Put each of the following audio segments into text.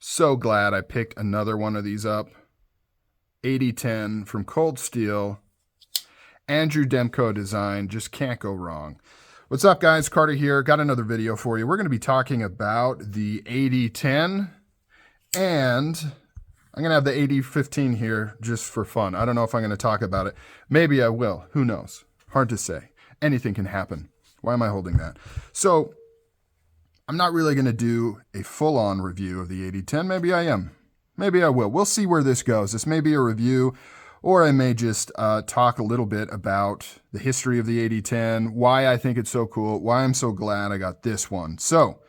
So glad I picked another one of these up. AD10 from Cold Steel. Andrew Demko design. Just can't go wrong. What's up, guys? Carter here. Got another video for you. We're going to be talking about the AD10, and I'm going to have the AD15 here just for fun. I don't know if I'm going to talk about it. Maybe I will. Who knows? Hard to say. Anything can happen. Why am I holding that? So I'm not really going to do a full-on review of the AD10. Maybe I am. Maybe I will. We'll see where this goes. This may be a review, or I may just talk a little bit about the history of the AD10, why I think it's so cool, why I'm so glad I got this one. So,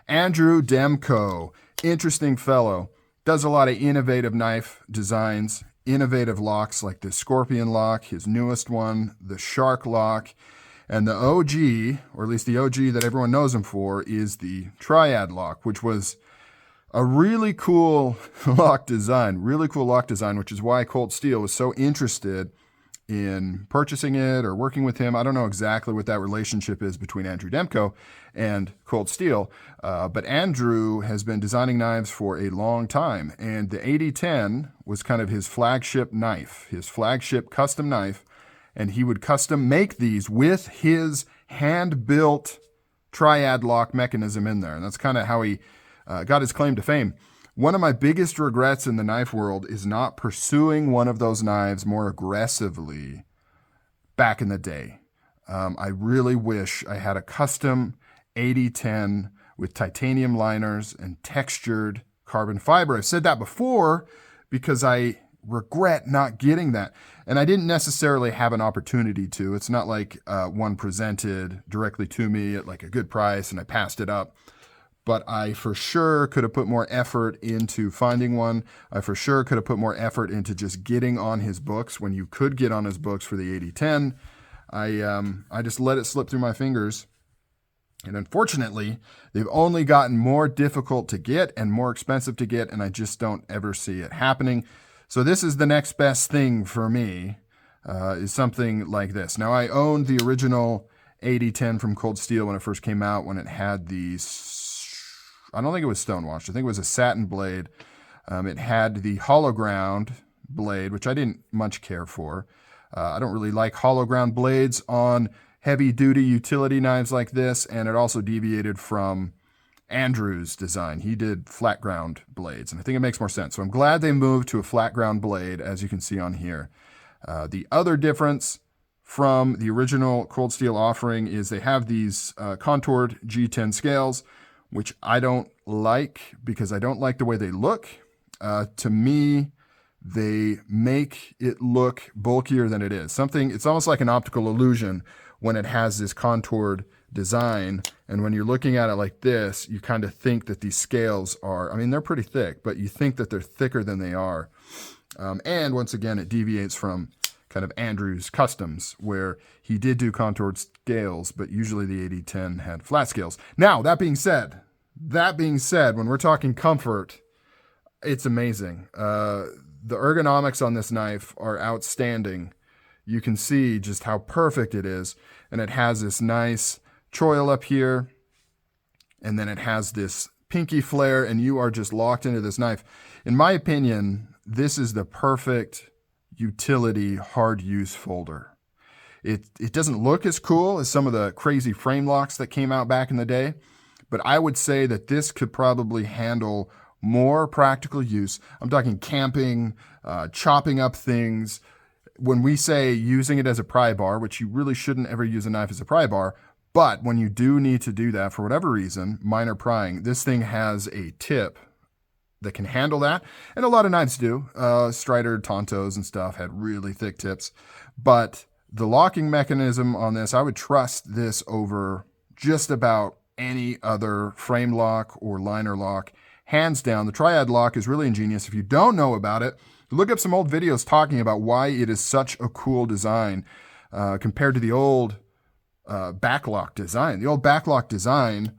Andrew Demko, interesting fellow, does a lot of innovative knife designs, innovative locks like the Scorpion lock, his newest one, the Shark lock, and the OG, or at least the OG that everyone knows him for, is the Triad Lock, which was a really cool lock design, which is why Cold Steel was so interested in purchasing it or working with him. I don't know exactly what that relationship is between Andrew Demko and Cold Steel, but Andrew has been designing knives for a long time, and the AD10 was kind of his flagship knife, his flagship custom knife. And he would custom make these with his hand-built Triad Lock mechanism in there. And that's kind of how he got his claim to fame. One of my biggest regrets in the knife world is not pursuing one of those knives more aggressively back in the day. I really wish I had a custom AD10 with titanium liners and textured carbon fiber. I've said that before because I regret not getting that. And I didn't necessarily have an opportunity to. It's not like one presented directly to me at like a good price and I passed it up. But I for sure could have put more effort into finding one. I for sure could have put more effort into just getting on his books when you could get on his books for the AD10. I just let it slip through my fingers. And unfortunately, they've only gotten more difficult to get and more expensive to get, and I just don't ever see it happening. So this is the next best thing for me, is something like this. Now, I owned the original AD10 from Cold Steel when it first came out, when it had I don't think it was stonewashed. I think it was a satin blade. It had the hollow ground blade, which I didn't much care for. I don't really like hollow ground blades on heavy-duty utility knives like this, and it also deviated from Andrew's design. He did flat ground blades, and I think it makes more sense. So I'm glad they moved to a flat ground blade, as you can see on here. The other difference from the original Cold Steel offering is they have these contoured G10 scales, which I don't like because I don't like the way they look. To me, they make it look bulkier than it is. It's almost like an optical illusion when it has this contoured design, and when you're looking at it like this, you kind of think that these scales are, I mean, they're pretty thick, but you think that they're thicker than they are. And once again, it deviates from kind of Andrew's customs, where he did do contoured scales, but usually the AD10 had flat scales. Now, that being said, when we're talking comfort, it's amazing. The ergonomics on this knife are outstanding. You can see just how perfect it is, and it has this nice choil up here, and then it has this pinky flare, and you are just locked into this knife. In my opinion, this is the perfect utility hard use folder. It doesn't look as cool as some of the crazy frame locks that came out back in the day, but I would say that this could probably handle more practical use. I'm talking camping, chopping up things. When we say using it as a pry bar, which you really shouldn't ever use a knife as a pry bar, but when you do need to do that for whatever reason, minor prying, this thing has a tip that can handle that. And a lot of knives do. Strider Tontos and stuff had really thick tips. But the locking mechanism on this, I would trust this over just about any other frame lock or liner lock. Hands down, the Triad Lock is really ingenious. If you don't know about it, look up some old videos talking about why it is such a cool design compared to the old backlock design. The old backlock design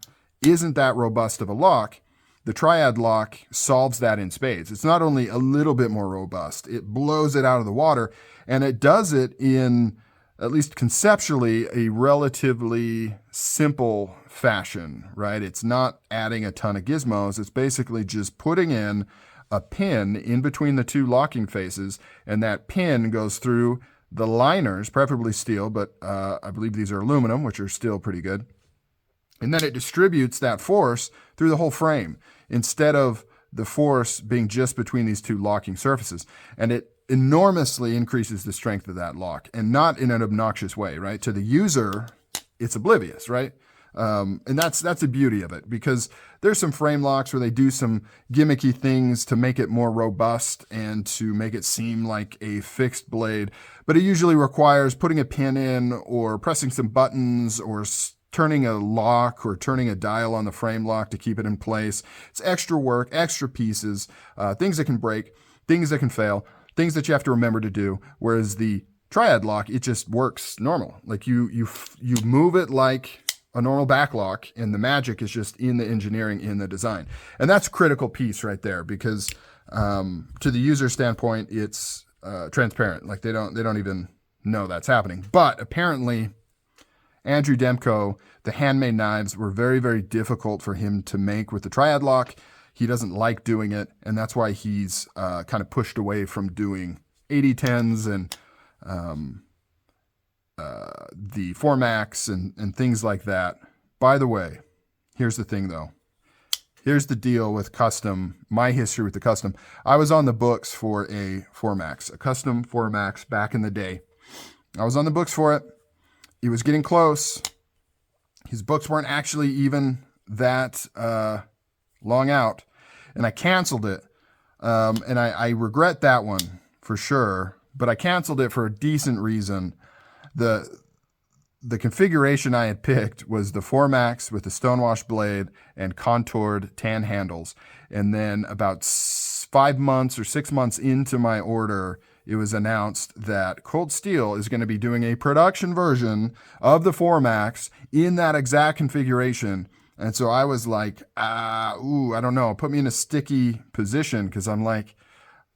isn't that robust of a lock. The Triad Lock solves that in spades. It's not only a little bit more robust, it blows it out of the water, and it does it in at least conceptually, a relatively simple fashion, right? It's not adding a ton of gizmos. It's basically just putting in a pin in between the two locking faces, and that pin goes through the liners, preferably steel, but I believe these are aluminum, which are still pretty good. And then it distributes that force through the whole frame instead of the force being just between these two locking surfaces. And it enormously increases the strength of that lock, and not in an obnoxious way, right? To the user, it's oblivious, right? And that's the beauty of it, because there's some frame locks where they do some gimmicky things to make it more robust and to make it seem like a fixed blade, but it usually requires putting a pin in or pressing some buttons or turning a lock or turning a dial on the frame lock to keep it in place. It's extra work, extra pieces, things that can break, things that can fail, things that you have to remember to do. Whereas the Triad Lock, it just works normal. Like you move it like a normal back lock, and the magic is just in the engineering, in the design. And that's a critical piece right there, because to the user standpoint, it's transparent. Like they don't even know that's happening. But apparently, Andrew Demko, the handmade knives were very, very difficult for him to make with the Triad Lock. He doesn't like doing it, and that's why he's kind of pushed away from doing AD10s and the Formax and things like that. By the way, here's the thing though. Here's the deal with custom, my history with the custom. I was on the books for a Formax, a custom Formax back in the day. I was on the books for it. It was getting close. His books weren't actually even that long out, and I canceled it. And I regret that one for sure, but I canceled it for a decent reason. The configuration I had picked was the Formax with the stonewash blade and contoured tan handles. And then about 5 months or 6 months into my order, it was announced that Cold Steel is going to be doing a production version of the Formax in that exact configuration. And so I was like, I don't know. Put me in a sticky position, because I'm like,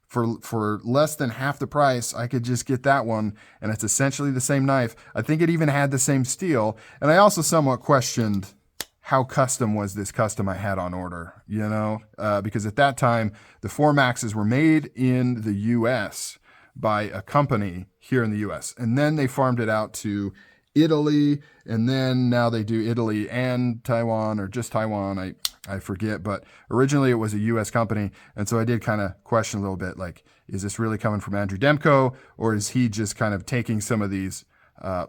for less than half the price, I could just get that one, and it's essentially the same knife. I think it even had the same steel. And I also somewhat questioned how custom was this custom I had on order, because at that time, the Formaxes were made in the U.S. by a company here in the U.S., and then they farmed it out to Italy, and then now they do Italy and Taiwan, or just Taiwan, I forget, but originally it was a U.S. company, and so I did kind of question a little bit, like, is this really coming from Andrew Demko, or is he just kind of taking some of these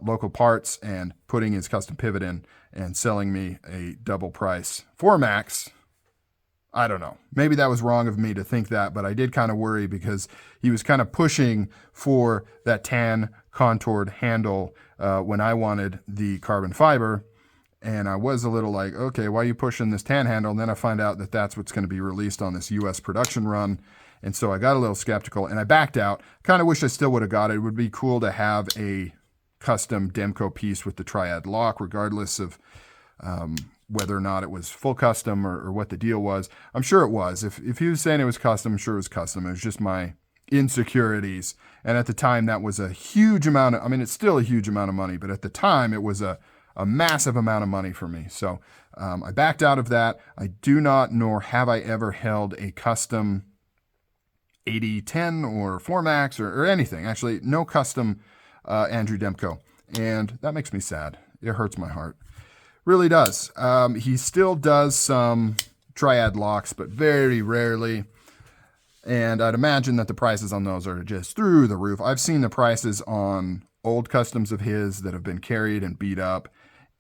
local parts and putting his custom pivot in and selling me a double price Formax? I don't know. Maybe that was wrong of me to think that, but I did kind of worry, because he was kind of pushing for that tan contoured handle when I wanted the carbon fiber. And I was a little like, okay, why are you pushing this tan handle? And then I find out that that's what's going to be released on this U.S. production run. And so I got a little skeptical, and I backed out. Kind of wish I still would have got it. It would be cool to have a custom Demko piece with the Triad Lock, regardless of whether or not it was full custom or what the deal was. I'm sure it was. If he was saying it was custom, I'm sure it was custom. It was just my insecurities. And at the time, that was a huge amount of, it's still a huge amount of money, but at the time, it was a massive amount of money for me. So I backed out of that. I do not, nor have I ever held a custom AD10 or Formax or anything. Actually, no custom Andrew Demko. And that makes me sad. It hurts my heart. Really does. He still does some Triad locks, but very rarely. And I'd imagine that the prices on those are just through the roof. I've seen the prices on old customs of his that have been carried and beat up,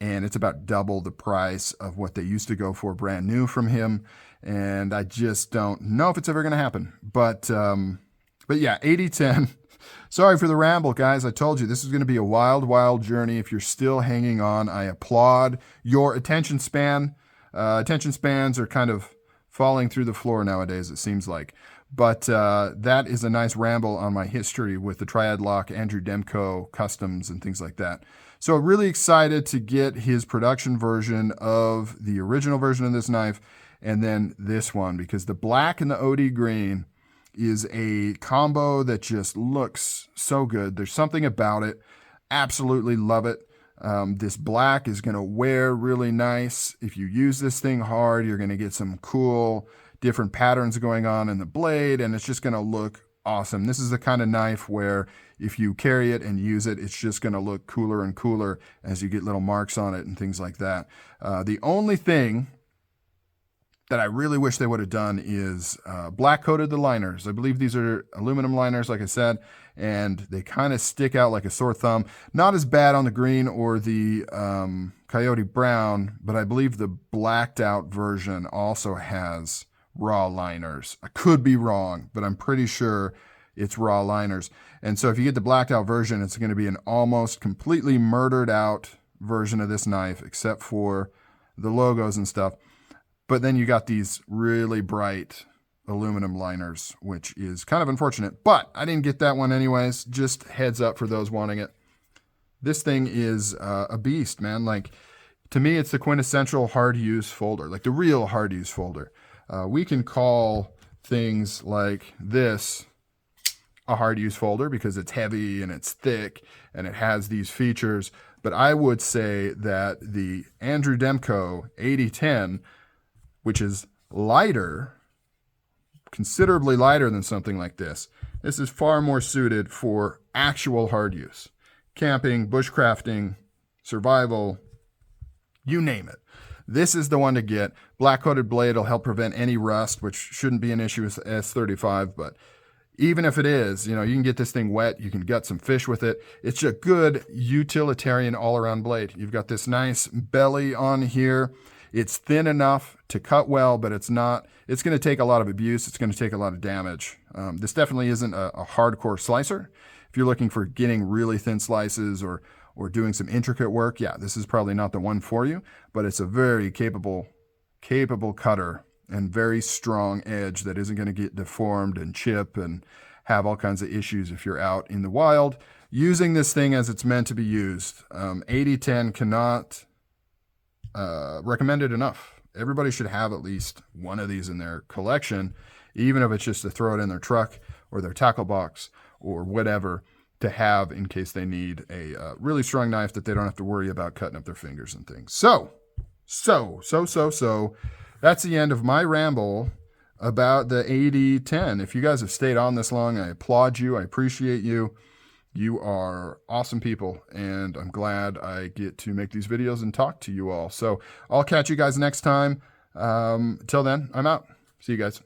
and it's about double the price of what they used to go for brand new from him. And I just don't know if it's ever going to happen. But yeah, AD10. Sorry for the ramble, guys. I told you this is going to be a wild, wild journey. If you're still hanging on, I applaud your attention span. Attention spans are kind of falling through the floor nowadays, it seems like. But that is a nice ramble on my history with the Triad Lock, Andrew Demko, customs, and things like that. So really excited to get his production version of the original version of this knife, and then this one, because the black and the OD green is a combo that just looks so good. There's something about it. Absolutely love it. This black is going to wear really nice. If you use this thing hard, you're going to get some cool different patterns going on in the blade, and it's just going to look awesome. This is the kind of knife where if you carry it and use it, it's just going to look cooler and cooler as you get little marks on it and things like that. The only thing that I really wish they would have done is black coated the liners. I believe these are aluminum liners, like I said, and they kind of stick out like a sore thumb. Not as bad on the green or the coyote brown, but I believe the blacked out version also has raw liners. I could be wrong, but I'm pretty sure it's raw liners. And so if you get the blacked out version, it's going to be an almost completely murdered out version of this knife, except for the logos and stuff. But then you got these really bright aluminum liners, which is kind of unfortunate. But I didn't get that one anyways. Just heads up for those wanting it. This thing is a beast, man. Like, to me, it's the quintessential hard use folder, like the real hard use folder. We can call things like this a hard use folder because it's heavy and it's thick and it has these features. But I would say that the Andrew Demko AD10, which is lighter, considerably lighter than something like this. This is far more suited for actual hard use. Camping, bushcrafting, survival, you name it. This is the one to get. Black coated blade will help prevent any rust, which shouldn't be an issue with S35, but even if it is, you can get this thing wet. You can gut some fish with it. It's a good utilitarian all-around blade. You've got this nice belly on here. It's thin enough to cut well, but it's going to take a lot of abuse. It's going to take a lot of damage. This definitely isn't a hardcore slicer. If you're looking for getting really thin slices or doing some intricate work, yeah, this is probably not the one for you, but it's a very capable cutter and very strong edge that isn't going to get deformed and chip and have all kinds of issues if you're out in the wild using this thing as it's meant to be used. AD10 cannot recommend it enough. Everybody should have at least one of these in their collection, even if it's just to throw it in their truck or their tackle box or whatever, to have in case they need a really strong knife that they don't have to worry about cutting up their fingers and things. So that's the end of my ramble about the AD10. If you guys have stayed on this long, I applaud you. I appreciate you. You are awesome people, and I'm glad I get to make these videos and talk to you all. So I'll catch you guys next time. Till then, I'm out. See you guys.